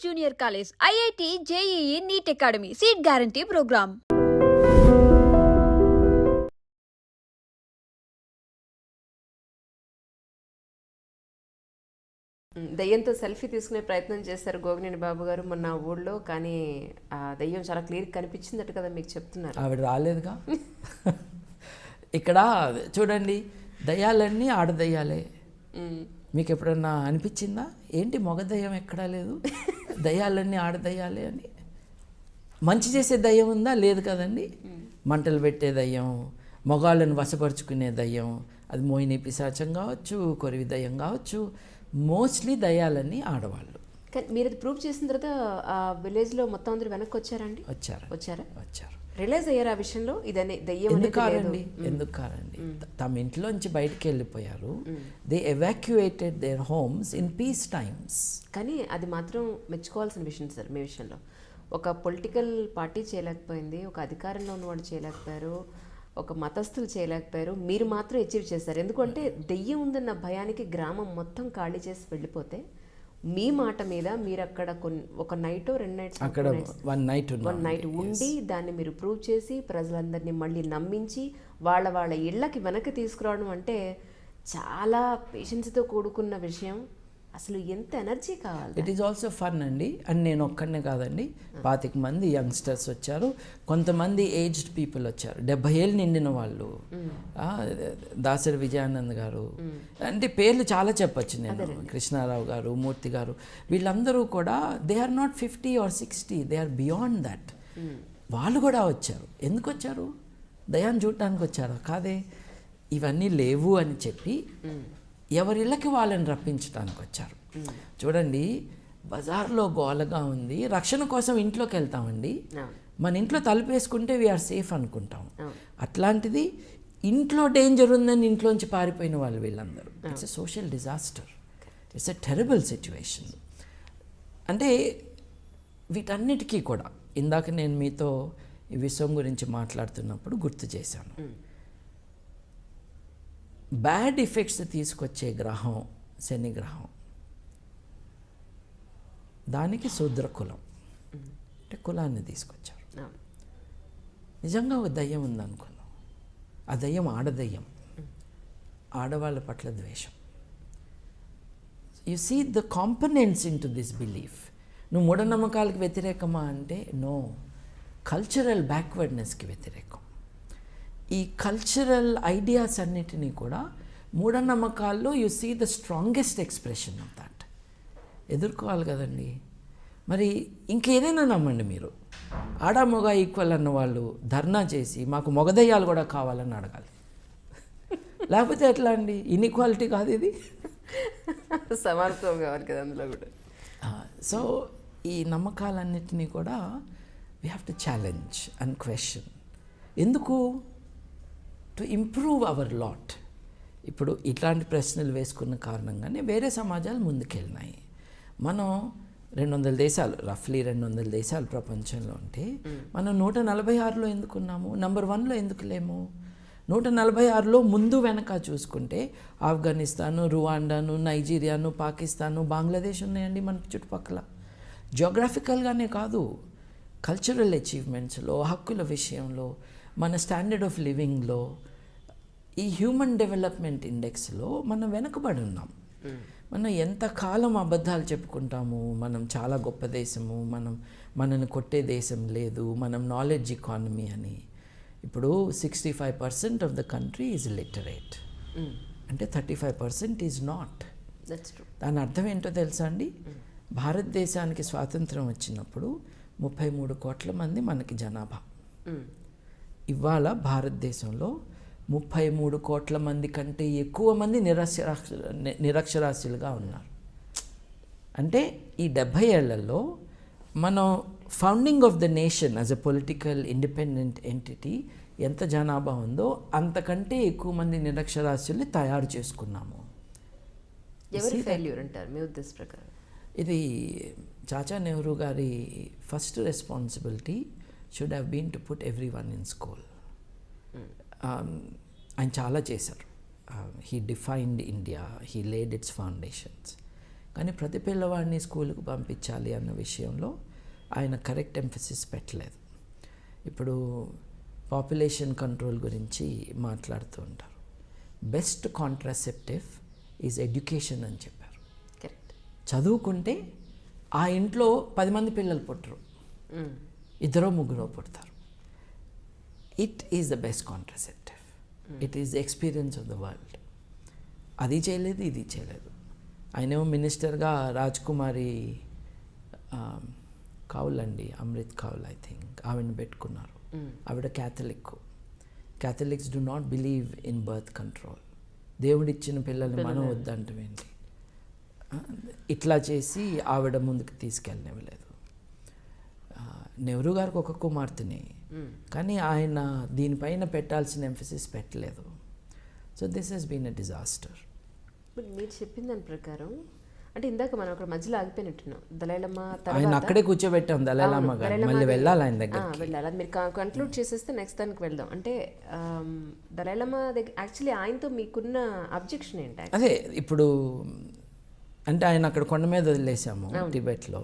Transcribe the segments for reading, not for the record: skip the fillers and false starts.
Junior College, IIT, JEE, NEET Academy, Seat Guarantee Program. దయ్యంతో selfie తీసుకునే ప్రయత్నం చేశారు గోగినేని బాబు గారు మొన్న ఊళ్ళో. కానీ ఆ దయ్యం చాలా క్లియర్ కనిపించిందట కదా, మీకు చెప్తున్నారు. ఆవిడ రాలేదుగా. ఇక్కడ చూడండి, దయ్యాలన్నీ ఆడదయ్యాలే. మీకు ఎప్పుడన్నా అనిపించిందా ఏంటి మగ దయ్యం ఎక్కడా లేదు, దయ్యాలన్నీ ఆడదయ్యాలే అని? మంచి చేసే దయ్యం ఉందా? లేదు కదండి. మంటలు పెట్టే దయ్యం, మగాళ్ళని వశపరుచుకునే దయ్యం, అది మోహిని పిశాచం కావచ్చు, కొరివి దయ్యం కావచ్చు, మోస్ట్లీ దయ్యాలన్నీ ఆడవాళ్ళు. కానీ మీరు అది ప్రూవ్ చేసిన తర్వాత ఆ విలేజ్లో మొత్తం అందరూ వెనక్కి వచ్చారండి? వచ్చారు. రియలైజ్ అయ్యారు ఆ విషయంలో ఇదనే దయ్యం ఎందుకు కారండి తమ ఇంట్లోంచి బయటికి వెళ్ళిపోయారు. They evacuated there homes in peace times. కానీ అది మాత్రం మెచ్చుకోవాల్సిన విషయం సార్. మీ విషయంలో ఒక పొలిటికల్ పార్టీ చేయలేకపోయింది, ఒక అధికారంలో ఉన్నవాడు చేయలేకపోయారు, ఒక మతస్థులు చేయలేకపోయారు, మీరు మాత్రం అచీవ్ చేశారు. ఎందుకంటే దెయ్యం ఉందన్న భయానికి గ్రామం మొత్తం ఖాళీ చేసి వెళ్ళిపోతే మీ మాట మీద మీరు అక్కడ ఒక నైట్ 2 నైట్స్ అక్కడ వన్ నైట్ ఉండి దాన్ని మీరు ప్రూవ్ చేసి ప్రజలందరినీ మళ్ళీ నమ్మించి వాళ్ళ ఇళ్ళకి వెనక్కి తీసుకురావడం అంటే చాలా పేషెన్స్తో కూడుకున్న విషయం. అసలు ఎంత ఎనర్జీ కావాలి. ఇట్ ఈస్ ఆల్సో ఫన్ అండి. అండ్ నేను ఒక్కడనే కాదండి, 25 మంది యంగ్స్టర్స్ వచ్చారు, కొంతమంది ఏజ్డ్ పీపుల్ వచ్చారు, 70 ఏళ్ళు నిండిన వాళ్ళు, దాసరి విజయానంద్ గారు, అంటే పేర్లు చాలా చెప్పచ్చు నేను, కృష్ణారావు గారు, మూర్తి గారు, వీళ్ళందరూ కూడా they are not 50 or 60, they are beyond that. వాళ్ళు కూడా వచ్చారు. ఎందుకు వచ్చారు? దయాన్ని చూడటానికి వచ్చారు కాదే. ఇవన్నీ లేవు అని చెప్పి ఎవరిళ్ళకి వాళ్ళని రప్పించడానికి వచ్చారు. చూడండి, బజార్లో గోలగా ఉంది, రక్షణ కోసం ఇంట్లోకి వెళ్తామండి. మన ఇంట్లో తలుపేసుకుంటే వీఆర్ సేఫ్ అనుకుంటాం. అట్లాంటిది ఇంట్లో డేంజర్ ఉందని ఇంట్లోంచి పారిపోయిన వాళ్ళు వీళ్ళందరూ. It's a social disaster, it's a terrible situation. అంటే వీటన్నిటికీ కూడా ఇందాక నేను మీతో ఈ విషయం గురించి మాట్లాడుతున్నప్పుడు గుర్తు చేశాను. బ్యాడ్ ఎఫెక్ట్స్ తీసుకొచ్చే గ్రహం శని గ్రహం. దానికి శూద్ర కులం అంటే కులాన్ని తీసుకొచ్చారు. నిజంగా ఒక దయ్యం ఉందనుకున్నాం. ఆ దయ్యం ఆడదయ్యం, ఆడవాళ్ళ పట్ల ద్వేషం. You see the components into this belief. నువ్వు మూఢనమ్మకాలకు వ్యతిరేకమా అంటే నో, కల్చరల్ బ్యాక్వర్డ్నెస్కి వ్యతిరేకం. ఈ కల్చరల్ ఐడియాస్ అన్నిటినీ కూడా మూఢనమ్మకాల్లో you see the strongest expression of that. ఎదుర్కోవాలి కదండి. మరి ఇంకేదైనా నమ్మండి మీరు, ఆడ మొగ ఈక్వల్ అన్న వాళ్ళు ధర్నా చేసి మాకు మొగదయ్యాలు కూడా కావాలని అడగాలి. లేకపోతే ఎట్లా అండి? ఇన్ఈక్వాలిటీ కాదు ఇది, సమానత్వం కావాలి కదా అందులో కూడా. సో ఈ నమ్మకాలన్నిటినీ కూడా we have to challenge and question. ఎందుకు? To improve our lot. ఇప్పుడు ఇట్లాంటి ప్రశ్నలు వేసుకున్న కారణంగానే వేరే సమాజాలు ముందుకెళ్ళినాయి. మనం 200 దేశాలు, రఫ్లీ 200 దేశాలు ప్రపంచంలో ఉంటే మనం 146లో ఎందుకున్నాము? నెంబర్ 1లో ఎందుకు లేము? 146లో ముందు వెనక చూసుకుంటే ఆఫ్ఘనిస్తాను, రువాండాను, నైజీరియాను, పాకిస్తాను, బంగ్లాదేశ్ ఉన్నాయండి మన చుట్టుపక్కల. జియోగ్రాఫికల్గానే కాదు, కల్చరల్ అచీవ్మెంట్స్లో, హక్కుల విషయంలో, మన స్టాండర్డ్ ఆఫ్ లివింగ్లో, ఈ హ్యూమన్ డెవలప్మెంట్ ఇండెక్స్లో మనం వెనుకబడి ఉన్నాం. మనం ఎంతకాలం అబద్ధాలు చెప్పుకుంటాము, మనం చాలా గొప్ప దేశము, మనని కొట్టే దేశం లేదు, మనం నాలెడ్జ్ ఎకానమీ అని. ఇప్పుడు 65% of the country is literate, అంటే 35% ఈజ్ నాట్. దాని అర్థం ఏంటో తెలుసా అండి? భారతదేశానికి స్వాతంత్రం వచ్చినప్పుడు 33 కోట్ల మంది మనకి జనాభా. ఇవాళ భారతదేశంలో 33 కోట్ల మంది కంటే ఎక్కువ మంది నిరక్షరాస్యులుగా ఉన్నారు. అంటే ఈ 70 ఏళ్లలో మనం founding of the nation as a political independent entity ఎంత జనాభా ఉందో అంతకంటే ఎక్కువ మంది నిరక్షరాస్యుల్ని తయారు చేసుకున్నాము. ఎవరి ఫెయిల్యూర్ అంటారు మీ ఉద్దేశ ప్రకారం? ఇది చాచా నెహ్రూ గారి first responsibility should have been to put everyone in school. ఆయన చాలా చేశారు. He defined India, he laid its foundations. కానీ ప్రతి పిల్లవాడిని స్కూల్కి పంపించాలి అన్న విషయంలో ఆయన కరెక్ట్ ఎంఫసిస్ పెట్టలేదు. ఇప్పుడు పాపులేషన్ కంట్రోల్ గురించి మాట్లాడుతూ ఉంటారు. బెస్ట్ కాంట్రాసెప్టివ్ ఈజ్ ఎడ్యుకేషన్ అని చెప్పారు. కరెక్ట్. చదువుకుంటే ఆ ఇంట్లో 10 మంది పిల్లలు పుట్టరు, 2-3 పుడతారు. It is the best contraceptive. It is the experience of the world. అది చేయలేదు, ఇది చేయలేదు. ఆయనేమో మినిస్టర్గా రాజ్కుమారి కౌల్ అండి, అమృత్ కౌల్ ఐ థింక్, ఆవిడని పెట్టుకున్నారు. ఆవిడ Catholics do not believe in birth control. దేవుడిచ్చిన పిల్లల్ని మనం వద్దంటమేంటి, ఇట్లా చేసి ఆవిడ ముందుకు తీసుకెళ్ళనివ్వలేదు. నెహ్రూ గారికి ఒక కుమార్తెని, కానీ ఆయన దీనిపైన పెట్టాల్సిన ఎంఫసిస్ పెట్టలేదు. So this has been a disaster. But మీరు చెప్పిన దాని ప్రకారం అంటే ఇందాక మనం అక్కడ మధ్యలో ఆగిపోయినట్టున్నాం. దలైలమ్మ ఆయన అక్కడే కూర్చోబెట్టాం, దలైలమ్మ గారు. మళ్ళీ వెళ్ళాలి ఆయన దగ్గర, వెళ్ళాలి. అది మీరు కంక్లూడ్ చేసేస్తే నెక్స్ట్ దానికి వెళ్దాం. అంటే దలైలమ్మ దగ్గర యాక్చువల్లీ ఆయనతో మీకున్న అబ్జెక్షన్ ఏంటి? అదే ఇప్పుడు అంటే ఆయన అక్కడ కొండ మీద వదిలేసాము టిబెట్లో.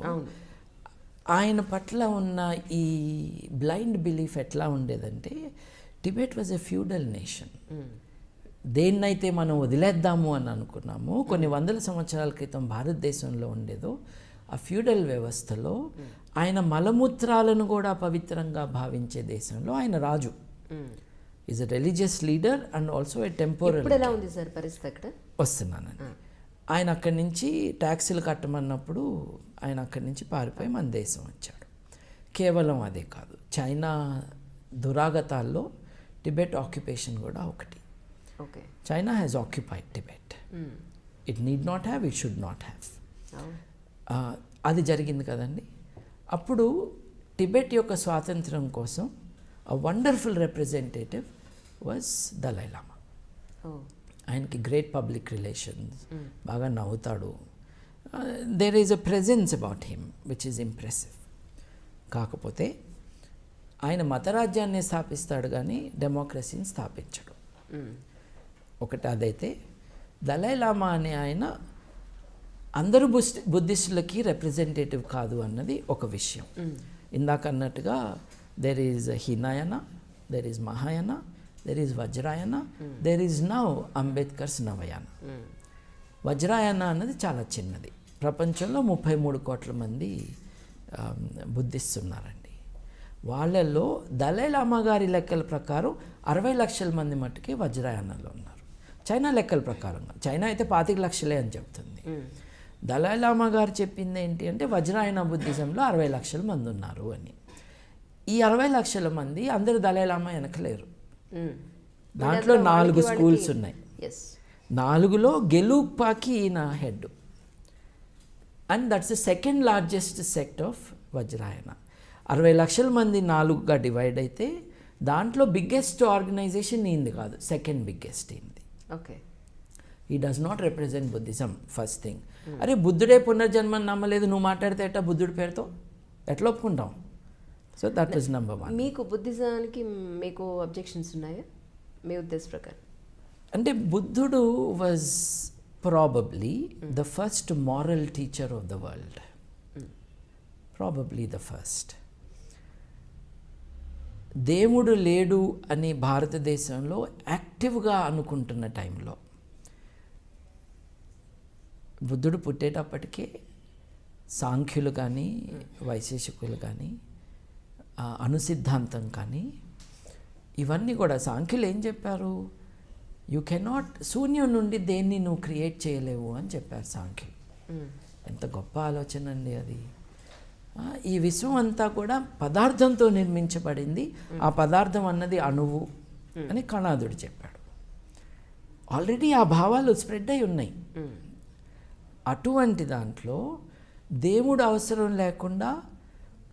ఆయన పట్ల ఉన్న ఈ బ్లైండ్ బిలీఫ్ ఎట్లా ఉండేదంటే, Tibet was a feudal nation. దేన్నైతే మనం వదిలేద్దాము అని అనుకున్నాము కొన్ని వందల సంవత్సరాల క్రితం భారతదేశంలో ఉండేదో, ఆ ఫ్యూడల్ వ్యవస్థలో ఆయన మలమూత్రాలను కూడా పవిత్రంగా భావించే దేశంలో ఆయన రాజు. Is a religious leader and also a temporal. ఇప్పుడు ఎలా ఉంది సార్ పరిస్థితి అక్కడ? వస్తున్నానండి. ఆయన అక్కడి నుంచి ట్యాక్సీలు కట్టమన్నప్పుడు ఆయన అక్కడి నుంచి పారిపోయి మన దేశం వచ్చాడు. కేవలం అదే కాదు, చైనా దురాగతాల్లో టిబెట్ ఆక్యుపేషన్ కూడా ఒకటి. Okay. China has occupied Tibet. It need not have, it should not have. అది జరిగింది కదండి. అప్పుడు టిబెట్ యొక్క స్వాతంత్రం కోసం a wonderful representative was Dalai Lama. ఆయనకి గ్రేట్ పబ్లిక్ రిలేషన్స్, బాగా నవ్వుతాడు. There is a presence about him which is impressive. కాకపోతే ఆయన మతరాజ్యాన్ని స్థాపిస్తాడు కానీ డెమోక్రసీని స్థాపించడు. ఒకటి అదైతే, దలైలామా అనే ఆయన అందరూ బుద్ధిస్టులకి రిప్రజెంటేటివ్ కాదు అన్నది ఒక విషయం. ఇందాక అన్నట్టుగా there is Hinayana, there is Mahayana, there is Vajrayana, there is now Ambedkar's Navayana. Vajrayana అన్నది చాలా చిన్నది. ప్రపంచంలో 33 కోట్ల మంది బుద్ధిస్టులు ఉన్నారండి. వాళ్ళల్లో దలైలామా గారి లెక్కల ప్రకారం 60 లక్షల మంది మట్టుకే వజ్రాయనలో ఉన్నారు. చైనా లెక్కల ప్రకారం, చైనా అయితే 25 లక్షలే అని చెప్తుంది. దలైలామా గారు చెప్పింది ఏంటి అంటే వజ్రాయన బుద్ధిజంలో 60 లక్షల మంది ఉన్నారు అని. ఈ 60 లక్షల మంది అందరూ దలైలామా వెనకలేరు. దాంట్లో 4 స్కూల్స్ ఉన్నాయి. 4లో గెలూపాకి ఈయన head, and that's the second largest sect of Vajrayana. 60 లక్షల మంది 4గా డివైడ్ అయితే దాంట్లో బిగ్గెస్ట్ ఆర్గనైజేషన్ ఈయనది కాదు, సెకండ్ బిగ్గెస్ట్ ఈయనది. ఓకే. ఈ does not represent Buddhism. First thing, అరే బుద్ధుడే పునర్జన్మని నమ్మలేదు, నువ్వు మాట్లాడితే ఎట్లా బుద్ధుడి పేరుతో ఎట్లా ఒప్పుకుంటాం? So that is number 1. మీకు బుద్ధిజానికి మీకు అబ్జెక్షన్స్ ఉన్నాయా మీ ఉద్దేశ ప్రకారం? అంటే బుద్ధుడు was probably the first moral teacher of the world, probably the first. దేవుడు లేడు అని భారతదేశంలో యాక్టివ్గా అనుకుంటున్న టైంలో బుద్ధుడు పుట్టేటప్పటికే సాంఖ్యులు కానీ వైశేషికులు కానీ అనుసిద్ధాంతం కానీ ఇవన్నీ కూడా, సాంఖ్యులు ఏం చెప్పారు? యూ కెనాట్, శూన్యం నుండి దేన్ని నువ్వు క్రియేట్ చేయలేవు అని చెప్పారు సాంఖ్యులు. ఎంత గొప్ప ఆలోచన అండి అది. ఈ విశ్వం అంతా కూడా పదార్థంతో నిర్మించబడింది, ఆ పదార్థం అన్నది అణువు అని కణాదుడు చెప్పాడు. ఆల్రెడీ ఆ భావాలు స్ప్రెడ్ అయి ఉన్నాయి. అటువంటి దాంట్లో దేవుడు అవసరం లేకుండా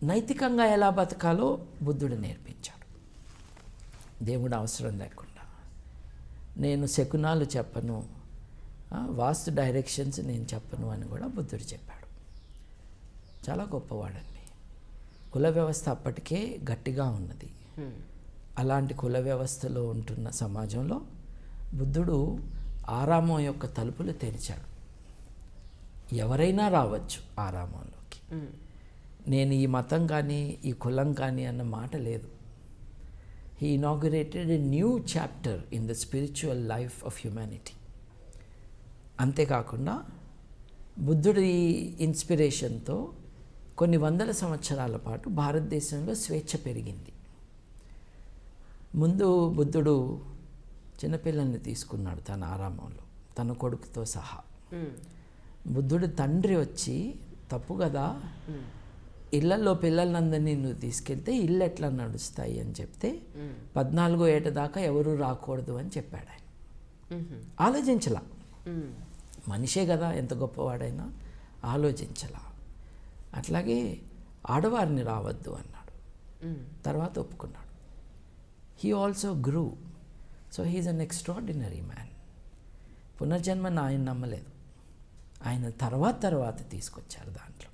నైతికంగా ఎలా బతకాలో బుద్ధుడు నేర్పించాడు. దేవుడు అవసరం లేకుండా నేను శకునాలు చెప్పను, వాస్తు డైరెక్షన్స్ నేను చెప్పను అని కూడా బుద్ధుడు చెప్పాడు. చాలా గొప్పవాడండి. కుల వ్యవస్థ అప్పటికే గట్టిగా ఉన్నది. అలాంటి కుల వ్యవస్థలో ఉంటున్న సమాజంలో బుద్ధుడు ఆరామం యొక్క తలుపులు తెరిచాడు. ఎవరైనా రావచ్చు ఆరామంలోకి. నేను ఈ మతం కానీ ఈ కులం కానీ అన్న మాట లేదు. He inaugurated a new chapter in the spiritual life of humanity. అంతేకాకుండా బుద్ధుడి ఇన్స్పిరేషన్తో కొన్ని వందల సంవత్సరాల పాటు భారతదేశంలో స్వేచ్ఛ పెరిగింది. ముందు బుద్ధుడు చిన్నపిల్లల్ని తీసుకున్నాడు తన ఆరామంలో, తన కొడుకుతో సహా. బుద్ధుడి తండ్రి వచ్చి, తప్పు కదా, ఇళ్లలో పిల్లలందరినీ నువ్వు తీసుకెళ్తే ఇల్లు ఎట్లా నడుస్తాయి అని చెప్తే 14వ ఏట దాకా ఎవరు రాకూడదు అని చెప్పాడు ఆయన. ఆలోచించలా, మనిషే కదా ఎంత గొప్పవాడైనా, ఆలోచించలా. అట్లాగే ఆడవారిని రావద్దు అన్నాడు, తర్వాత ఒప్పుకున్నాడు. He also grew. So he is an extraordinary man. పునర్జన్మను ఆయన నమ్మలేదు, ఆయన తర్వాత తీసుకొచ్చారు దాంట్లో.